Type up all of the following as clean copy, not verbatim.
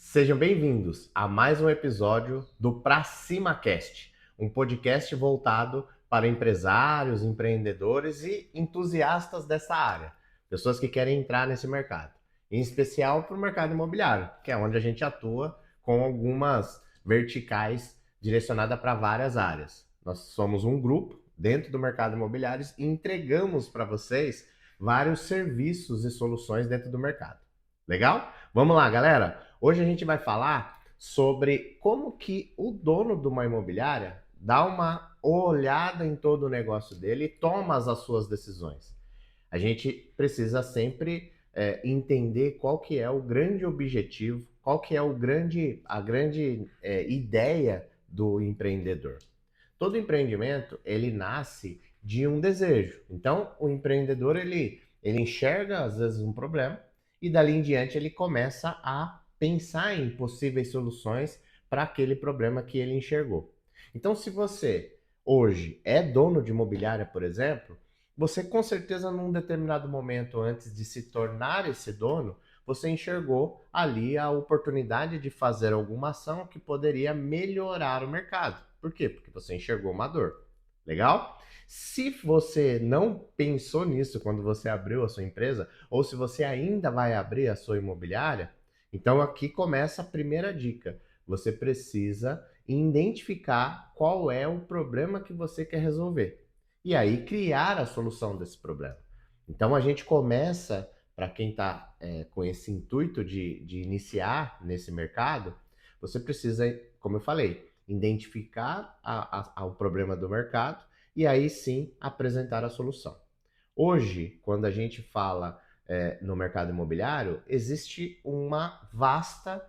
Sejam bem-vindos a mais um episódio do Pra Cima Cast, um podcast voltado para empresários, empreendedores e entusiastas dessa área, pessoas que querem entrar nesse mercado, em especial para o mercado imobiliário, que é onde a gente atua com algumas verticais direcionadas para várias áreas. Nós somos um grupo dentro do mercado imobiliário e entregamos para vocês vários serviços e soluções dentro do mercado. Legal? Vamos lá, galera! Hoje a gente vai falar sobre como que o dono de uma imobiliária dá uma olhada em todo o negócio dele e toma as suas decisões. A gente precisa sempre entender qual que é o grande objetivo, qual que é a grande ideia do empreendedor. Todo empreendimento, ele nasce de um desejo. Então, o empreendedor, ele enxerga, às vezes, um problema e, dali em diante, ele começa a pensar em possíveis soluções para aquele problema que ele enxergou. Então, se você, hoje, é dono de imobiliária, por exemplo, você, com certeza, num determinado momento, antes de se tornar esse dono, você enxergou ali a oportunidade de fazer alguma ação que poderia melhorar o mercado. Por quê? Porque você enxergou uma dor. Legal? Se você não pensou nisso quando você abriu a sua empresa, ou se você ainda vai abrir a sua imobiliária, então aqui começa a primeira dica. Você precisa identificar qual é o problema que você quer resolver. E aí criar a solução desse problema. Então a gente começa, para quem está com esse intuito de iniciar nesse mercado, você precisa, como eu falei, identificar o problema do mercado e aí sim apresentar a solução. Hoje, quando a gente fala no mercado imobiliário, existe uma vasta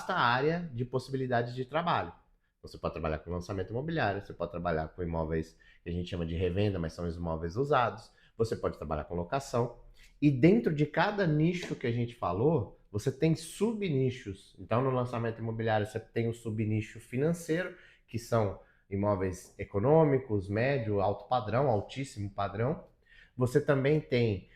área de possibilidades de trabalho. Você pode trabalhar com lançamento imobiliário, você pode trabalhar com imóveis que a gente chama de revenda, mas são imóveis usados, você pode trabalhar com locação. E dentro de cada nicho que a gente falou, você tem subnichos. Então, no lançamento imobiliário, você tem o subnicho financeiro, que são imóveis econômicos, médio, alto padrão, altíssimo padrão. Você também tem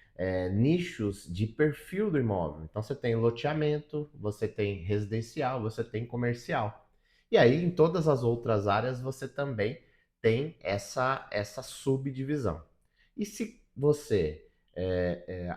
nichos de perfil do imóvel. Então você tem loteamento, você tem residencial, você tem comercial. E aí em todas as outras áreas você também tem essa subdivisão. E se você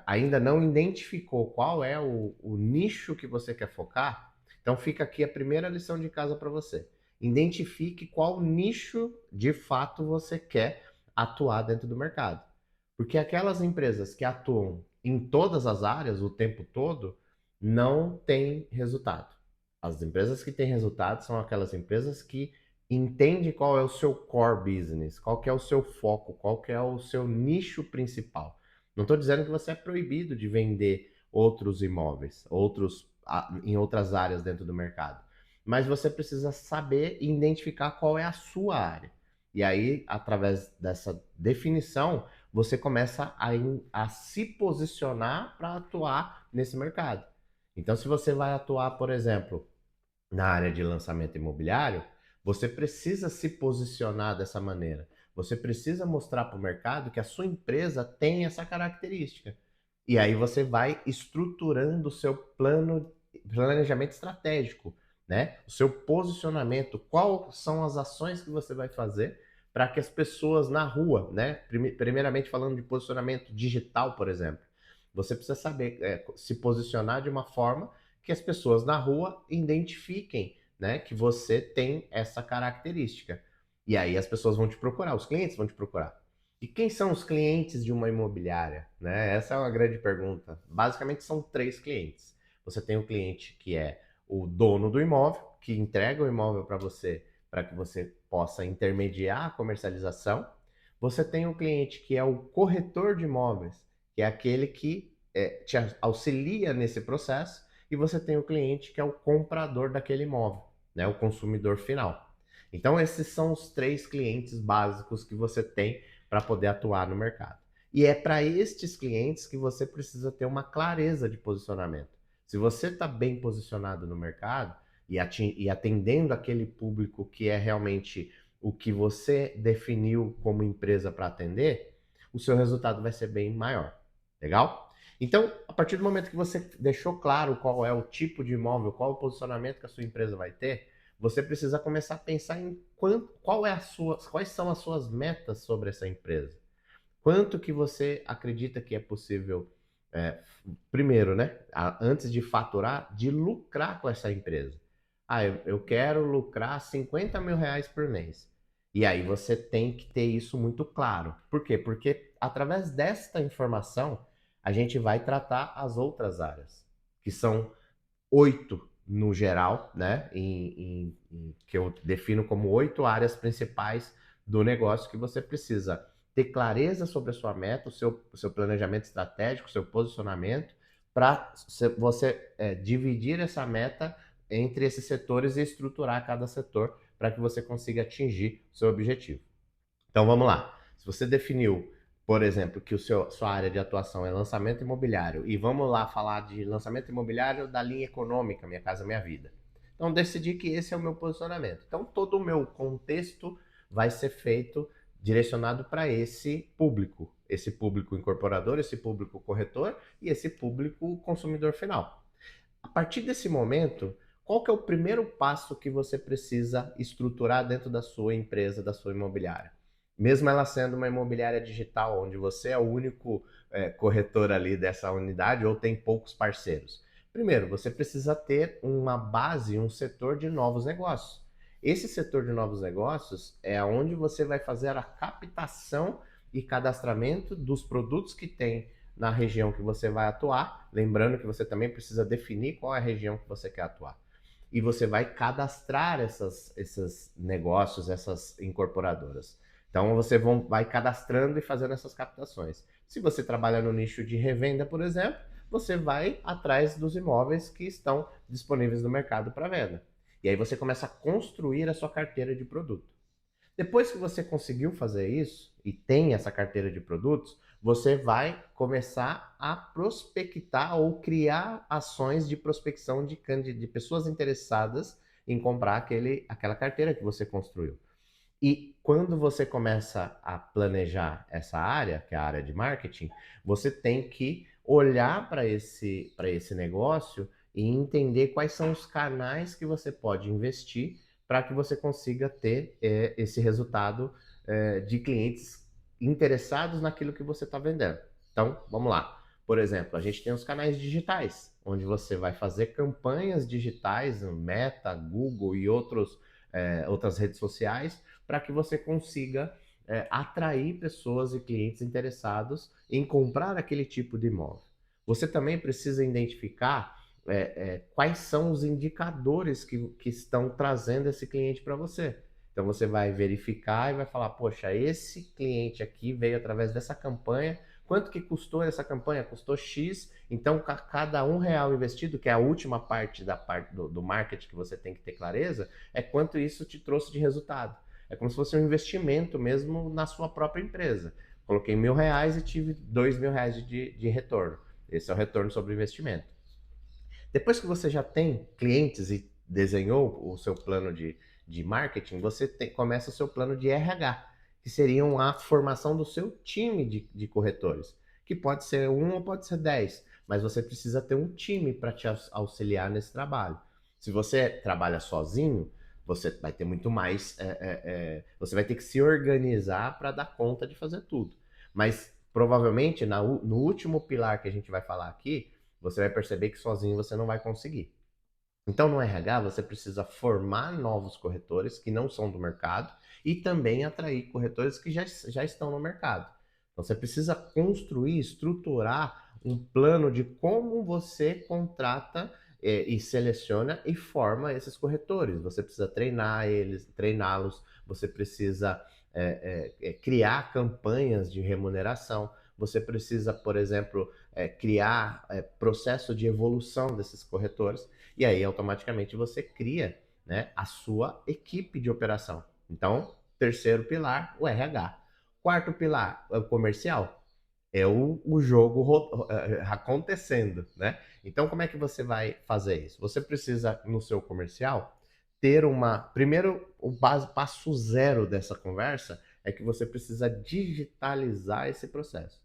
ainda não identificou qual é o nicho que você quer focar, então fica aqui a primeira lição de casa para você. Identifique qual nicho de fato você quer atuar dentro do mercado. Porque aquelas empresas que atuam em todas as áreas o tempo todo não têm resultado. As empresas que têm resultado são aquelas empresas que entendem qual é o seu core business, qual que é o seu foco, qual que é o seu nicho principal. Não estou dizendo que você é proibido de vender outros imóveis, em outras áreas dentro do mercado, mas você precisa saber e identificar qual é a sua área. E aí, através dessa definição, você começa a se posicionar para atuar nesse mercado. Então, se você vai atuar, por exemplo, na área de lançamento imobiliário, você precisa se posicionar dessa maneira. Você precisa mostrar para o mercado que a sua empresa tem essa característica. E aí você vai estruturando o seu planejamento estratégico, né? O seu posicionamento, quais são as ações que você vai fazer para que as pessoas na rua, né? Primeiramente falando de posicionamento digital, por exemplo, você precisa saber se posicionar de uma forma que as pessoas na rua identifiquem, né, que você tem essa característica. E aí as pessoas vão te procurar, os clientes vão te procurar. E quem são os clientes de uma imobiliária? Né? Essa é uma grande pergunta. Basicamente são três clientes. Você tem o cliente que é o dono do imóvel, que entrega o imóvel para que você possa intermediar a comercialização. Você tem o cliente que é o corretor de imóveis, que é aquele que te auxilia nesse processo, e você tem o cliente que é o comprador daquele imóvel, né, o consumidor final. Então esses são os três clientes básicos que você tem para poder atuar no mercado. E é para estes clientes que você precisa ter uma clareza de posicionamento. Se você está bem posicionado no mercado e atendendo aquele público que é realmente o que você definiu como empresa para atender, o seu resultado vai ser bem maior. Legal? Então, a partir do momento que você deixou claro qual é o tipo de imóvel, qual o posicionamento que a sua empresa vai ter, você precisa começar a pensar em quais são as suas metas sobre essa empresa. Quanto que você acredita que é possível, primeiro, né, antes de faturar, de lucrar com essa empresa? Ah, eu quero lucrar R$ 50.000 por mês. E aí você tem que ter isso muito claro. Por quê? Porque através desta informação, a gente vai tratar as outras áreas, que são 8 no geral, né? Que eu defino como 8 áreas principais do negócio que você precisa ter clareza sobre a sua meta, o seu planejamento estratégico, o seu posicionamento, para você dividir essa meta entre esses setores e estruturar cada setor para que você consiga atingir o seu objetivo. Então vamos lá. Se você definiu, por exemplo, que sua área de atuação é lançamento imobiliário, e vamos lá falar de lançamento imobiliário da linha econômica, Minha Casa Minha Vida. Então decidi que esse é o meu posicionamento. Então todo o meu contexto vai ser feito direcionado para esse público incorporador, esse público corretor e esse público consumidor final. A partir desse momento, qual que é o primeiro passo que você precisa estruturar dentro da sua empresa, da sua imobiliária? Mesmo ela sendo uma imobiliária digital, onde você é o único corretor ali dessa unidade ou tem poucos parceiros. Primeiro, você precisa ter uma base, um setor de novos negócios. Esse setor de novos negócios é onde você vai fazer a captação e cadastramento dos produtos que tem na região que você vai atuar, lembrando que você também precisa definir qual é a região que você quer atuar. E você vai cadastrar esses negócios, essas incorporadoras. Então você vai cadastrando e fazendo essas captações. Se você trabalha no nicho de revenda, por exemplo, você vai atrás dos imóveis que estão disponíveis no mercado para venda. E aí você começa a construir a sua carteira de produto. Depois que você conseguiu fazer isso e tem essa carteira de produtos, você vai começar a prospectar ou criar ações de prospecção de pessoas interessadas em comprar aquela carteira que você construiu. E quando você começa a planejar essa área, que é a área de marketing, você tem que olhar para esse negócio e entender quais são os canais que você pode investir para que você consiga ter esse resultado de clientes interessados naquilo que você está vendendo. Então, vamos lá. Por exemplo, a gente tem os canais digitais, onde você vai fazer campanhas digitais, Meta, Google e outras redes sociais, para que você consiga atrair pessoas e clientes interessados em comprar aquele tipo de imóvel. Você também precisa identificar quais são os indicadores que estão trazendo esse cliente para você. Então você vai verificar e vai falar, poxa, esse cliente aqui veio através dessa campanha. Quanto que custou essa campanha? Custou X. Então, cada R$ 1 investido, que é a última parte do marketing que você tem que ter clareza, é quanto isso te trouxe de resultado. É como se fosse um investimento mesmo na sua própria empresa. Coloquei R$ 1.000 e tive R$ 2.000 de retorno. Esse é o retorno sobre o investimento. Depois que você já tem clientes e desenhou o seu plano de marketing, você começa o seu plano de RH, que seriam a formação do seu time de corretores, que pode ser um ou pode ser 10, mas você precisa ter um time para te auxiliar nesse trabalho. Se você trabalha sozinho, você vai ter muito mais. Você vai ter que se organizar para dar conta de fazer tudo. Mas provavelmente no último pilar que a gente vai falar aqui, você vai perceber que sozinho você não vai conseguir. Então, no RH, você precisa formar novos corretores que não são do mercado e também atrair corretores que já estão no mercado. Então, você precisa construir, estruturar um plano de como você contrata e seleciona e forma esses corretores. Você precisa treinar eles, treiná-los, você precisa criar campanhas de remuneração, você precisa, por exemplo, criar processo de evolução desses corretores, e aí automaticamente você cria, né, a sua equipe de operação. Então, terceiro pilar, o RH. Quarto pilar, o comercial. É o jogo acontecendo, né? Então, como é que você vai fazer isso? Você precisa, no seu comercial, ter uma. Primeiro, passo zero dessa conversa é que você precisa digitalizar esse processo.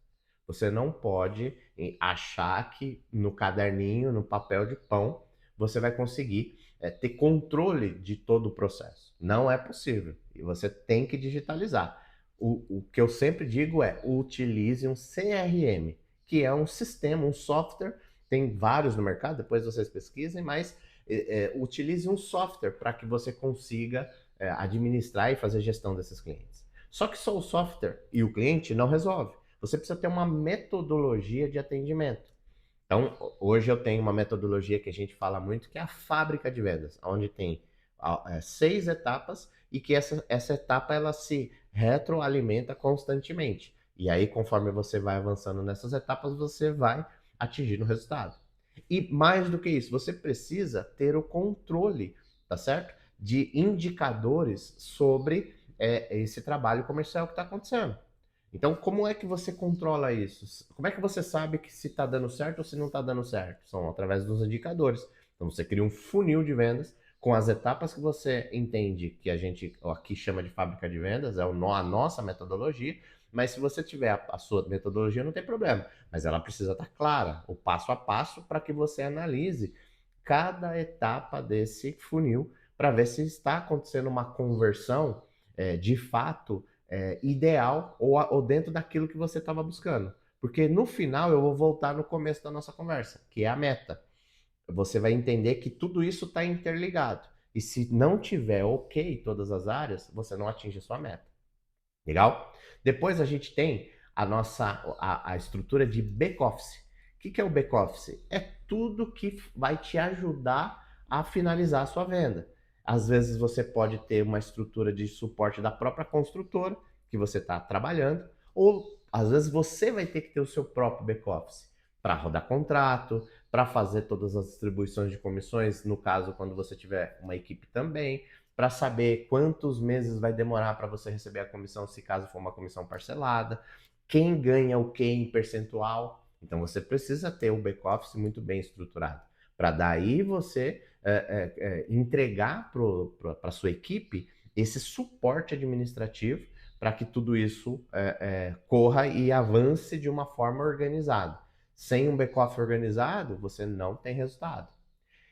Você não pode achar que no caderninho, no papel de pão, você vai conseguir ter controle de todo o processo. Não é possível. E você tem que digitalizar. O que eu sempre digo é utilize um CRM, que é um sistema, um software. Tem vários no mercado, depois vocês pesquisem, mas utilize um software para que você consiga administrar e fazer gestão desses clientes. Só que só o software e o cliente não resolve. Você precisa ter uma metodologia de atendimento. Então, hoje eu tenho uma metodologia que a gente fala muito, que é a fábrica de vendas, onde tem 6 etapas e que essa etapa ela se retroalimenta constantemente. E aí, conforme você vai avançando nessas etapas, você vai atingindo o resultado. E mais do que isso, você precisa ter o controle, tá certo? De indicadores sobre esse trabalho comercial que está acontecendo. Então, como é que você controla isso? Como é que você sabe que se está dando certo ou se não está dando certo? São através dos indicadores. Então, você cria um funil de vendas com as etapas que você entende que a gente aqui chama de fábrica de vendas, a nossa metodologia. Mas se você tiver a sua metodologia, não tem problema. Mas ela precisa estar clara, o passo a passo, para que você analise cada etapa desse funil para ver se está acontecendo uma conversão de fato ideal ou dentro daquilo que você estava buscando. Porque no final eu vou voltar no começo da nossa conversa, que é a meta. Você vai entender que tudo isso está interligado. E se não tiver ok todas as áreas, você não atinge a sua meta. Legal? Depois a gente tem a estrutura de back-office. O que é o back-office? É tudo que vai te ajudar a finalizar a sua venda. Às vezes você pode ter uma estrutura de suporte da própria construtora que você está trabalhando, ou às vezes você vai ter que ter o seu próprio back-office para rodar contrato, para fazer todas as distribuições de comissões, no caso, quando você tiver uma equipe também, para saber quantos meses vai demorar para você receber a comissão, se caso for uma comissão parcelada, quem ganha o que em percentual. Então você precisa ter o back-office muito bem estruturado, para daí você entregar para a sua equipe esse suporte administrativo para que tudo isso corra e avance de uma forma organizada. Sem um back-office organizado, você não tem resultado.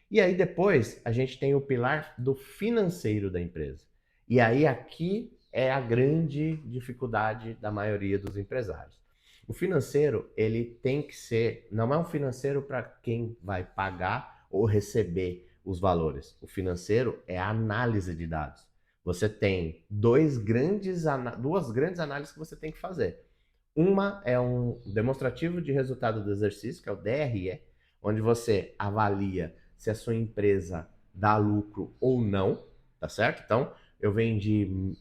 E aí depois a gente tem o pilar do financeiro da empresa. E aí aqui é a grande dificuldade da maioria dos empresários. O financeiro, ele tem que ser, não é um financeiro para quem vai pagar ou receber os valores. O financeiro é a análise de dados. Você tem duas grandes análises que você tem que fazer. Uma é um demonstrativo de resultado do exercício, que é o DRE, onde você avalia se a sua empresa dá lucro ou não, tá certo? Então, eu vendi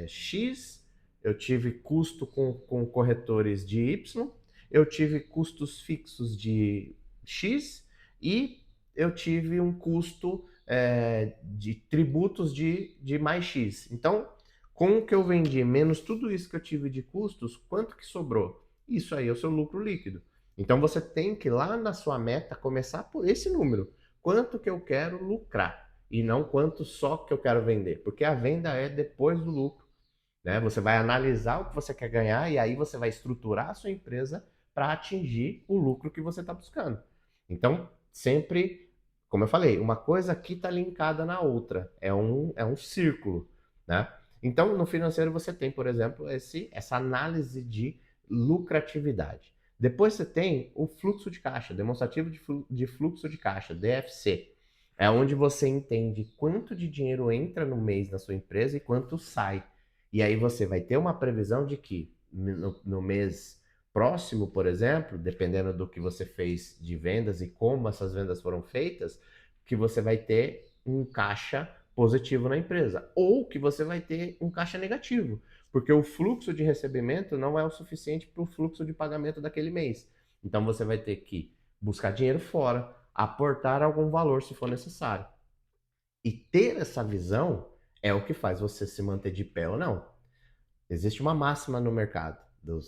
X, eu tive custo com corretores de Y, eu tive custos fixos de X e eu tive um custo de tributos de mais X. Então, com o que eu vendi menos tudo isso que eu tive de custos, quanto que sobrou? Isso aí é o seu lucro líquido. Então você tem que lá na sua meta começar por esse número. Quanto que eu quero lucrar e não quanto só que eu quero vender, porque a venda é depois do lucro, né? Você vai analisar o que você quer ganhar e aí você vai estruturar a sua empresa para atingir o lucro que você está buscando. Então, sempre, como eu falei, uma coisa aqui está linkada na outra, é um círculo, né? Então, no financeiro você tem, por exemplo, essa análise de lucratividade. Depois você tem o fluxo de caixa, demonstrativo de fluxo de caixa, DFC. É onde você entende quanto de dinheiro entra no mês na sua empresa e quanto sai. E aí você vai ter uma previsão de que no mês próximo, por exemplo, dependendo do que você fez de vendas e como essas vendas foram feitas, que você vai ter um caixa positivo na empresa, ou que você vai ter um caixa negativo, porque o fluxo de recebimento não é o suficiente para o fluxo de pagamento daquele mês. Então você vai ter que buscar dinheiro fora, aportar algum valor se for necessário. E ter essa visão é o que faz você se manter de pé ou não. Existe uma máxima no mercado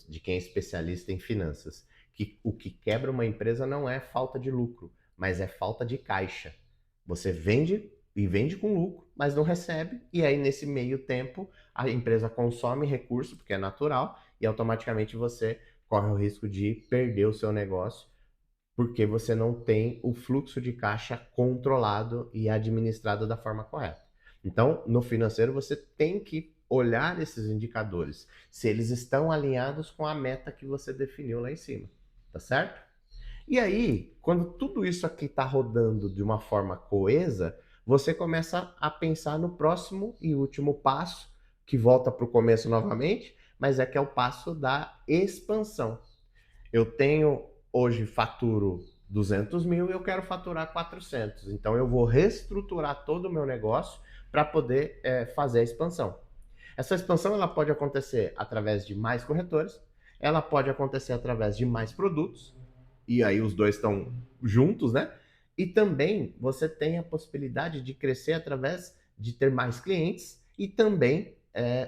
de quem é especialista em finanças, que o que quebra uma empresa não é falta de lucro, mas é falta de caixa. Você vende e vende com lucro, mas não recebe, e aí nesse meio tempo a empresa consome recurso, porque é natural, e automaticamente você corre o risco de perder o seu negócio porque você não tem o fluxo de caixa controlado e administrado da forma correta. Então, no financeiro, você tem que olhar esses indicadores, se eles estão alinhados com a meta que você definiu lá em cima, tá certo? E aí, quando tudo isso aqui está rodando de uma forma coesa, você começa a pensar no próximo e último passo, que volta para o começo novamente, mas é que é o passo da expansão. Eu tenho, hoje faturo 200 mil e eu quero faturar 400. Então eu vou reestruturar todo o meu negócio para poder fazer a expansão. Essa expansão ela pode acontecer através de mais corretores, ela pode acontecer através de mais produtos, e aí os dois estão juntos, né? E também você tem a possibilidade de crescer através de ter mais clientes e também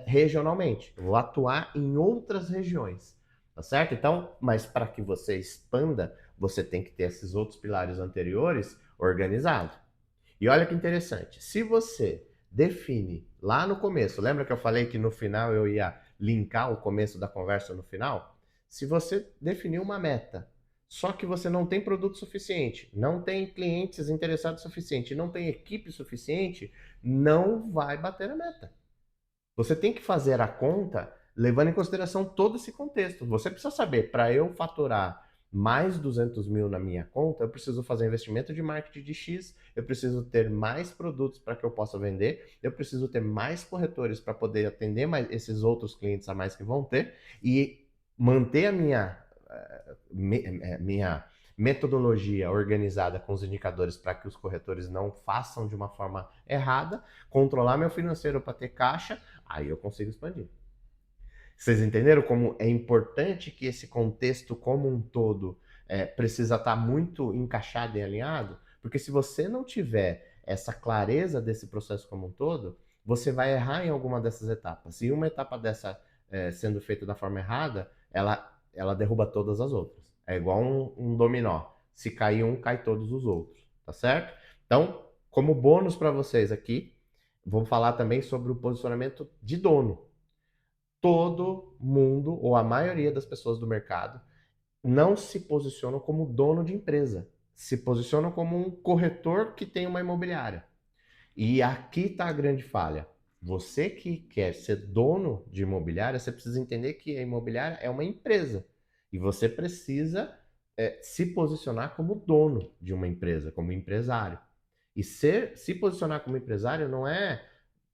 regionalmente. Eu vou atuar em outras regiões, tá certo? Então, mas para que você expanda, você tem que ter esses outros pilares anteriores organizados. E olha que interessante, se você define lá no começo, lembra que eu falei que no final eu ia linkar o começo da conversa no final? Se você definir uma meta, só que você não tem produto suficiente, não tem clientes interessados suficiente, não tem equipe suficiente, não vai bater a meta. Você tem que fazer a conta levando em consideração todo esse contexto. Você precisa saber, para eu faturar mais 200 mil na minha conta, eu preciso fazer investimento de marketing de X, eu preciso ter mais produtos para que eu possa vender, eu preciso ter mais corretores para poder atender mais esses outros clientes a mais que vão ter e manter a minha metodologia organizada com os indicadores para que os corretores não façam de uma forma errada, controlar meu financeiro para ter caixa, aí eu consigo expandir. Vocês entenderam como é importante que esse contexto como um todo precisa estar muito encaixado e alinhado? Porque se você não tiver essa clareza desse processo como um todo, você vai errar em alguma dessas etapas. E uma etapa dessa sendo feita da forma errada, ela derruba todas as outras. É igual um dominó. Se cair um, cai todos os outros. Tá certo? Então, como bônus para vocês aqui, vou falar também sobre o posicionamento de dono. Todo mundo, ou a maioria das pessoas do mercado, não se posicionam como dono de empresa. Se posicionam como um corretor que tem uma imobiliária. E aqui está a grande falha. Você que quer ser dono de imobiliária, você precisa entender que a imobiliária é uma empresa. E você precisa se posicionar como dono de uma empresa, como empresário. E se posicionar como empresário não é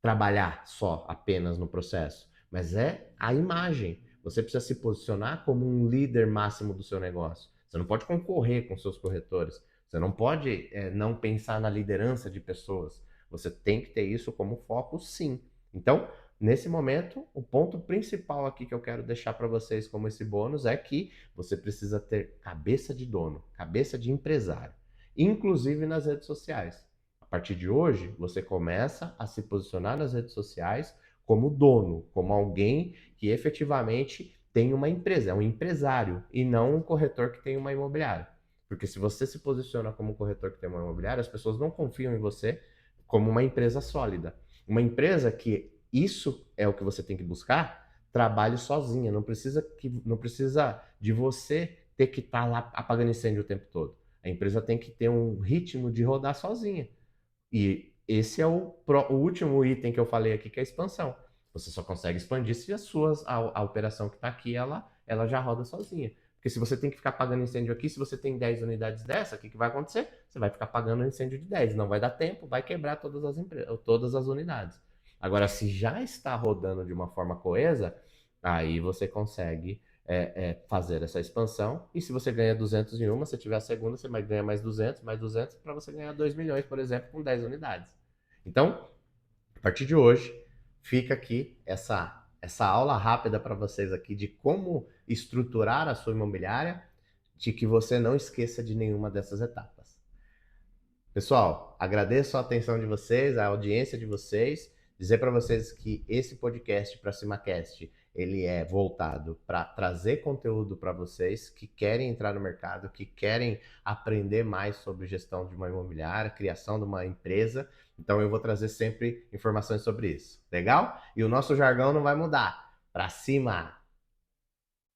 trabalhar só, apenas no processo, mas é a imagem. Você precisa se posicionar como um líder máximo do seu negócio. Você não pode concorrer com seus corretores. Você não pode não pensar na liderança de pessoas. Você tem que ter isso como foco, sim. Então, nesse momento, o ponto principal aqui que eu quero deixar para vocês como esse bônus é que você precisa ter cabeça de dono, cabeça de empresário, inclusive nas redes sociais. A partir de hoje, você começa a se posicionar nas redes sociais como dono, como alguém que efetivamente tem uma empresa, é um empresário e não um corretor que tem uma imobiliária. Porque se você se posiciona como um corretor que tem uma imobiliária, as pessoas não confiam em você como uma empresa sólida. Uma empresa que isso é o que você tem que buscar, trabalhe sozinha, não precisa de você ter que estar lá apagando incêndio o tempo todo. A empresa tem que ter um ritmo de rodar sozinha. E esse é o último item que eu falei aqui, que é a expansão. Você só consegue expandir se a operação que está aqui, ela já roda sozinha. Porque se você tem que ficar pagando incêndio aqui, se você tem 10 unidades dessa, o que vai acontecer? Você vai ficar pagando incêndio de 10, não vai dar tempo, vai quebrar todas as unidades. Agora, se já está rodando de uma forma coesa, aí você consegue fazer essa expansão. E se você ganha 200 em uma, se tiver a segunda, você vai ganhar mais 200 para você ganhar 2 milhões, por exemplo, com 10 unidades. Então, a partir de hoje, fica aqui essa aula rápida para vocês aqui de como estruturar a sua imobiliária, de que você não esqueça de nenhuma dessas etapas. Pessoal, agradeço a atenção de vocês, a audiência de vocês. Dizer para vocês que esse podcast para CimaCast, ele é voltado para trazer conteúdo para vocês que querem entrar no mercado, que querem aprender mais sobre gestão de uma imobiliária, criação de uma empresa. Então eu vou trazer sempre informações sobre isso. Legal? E o nosso jargão não vai mudar. Para cima!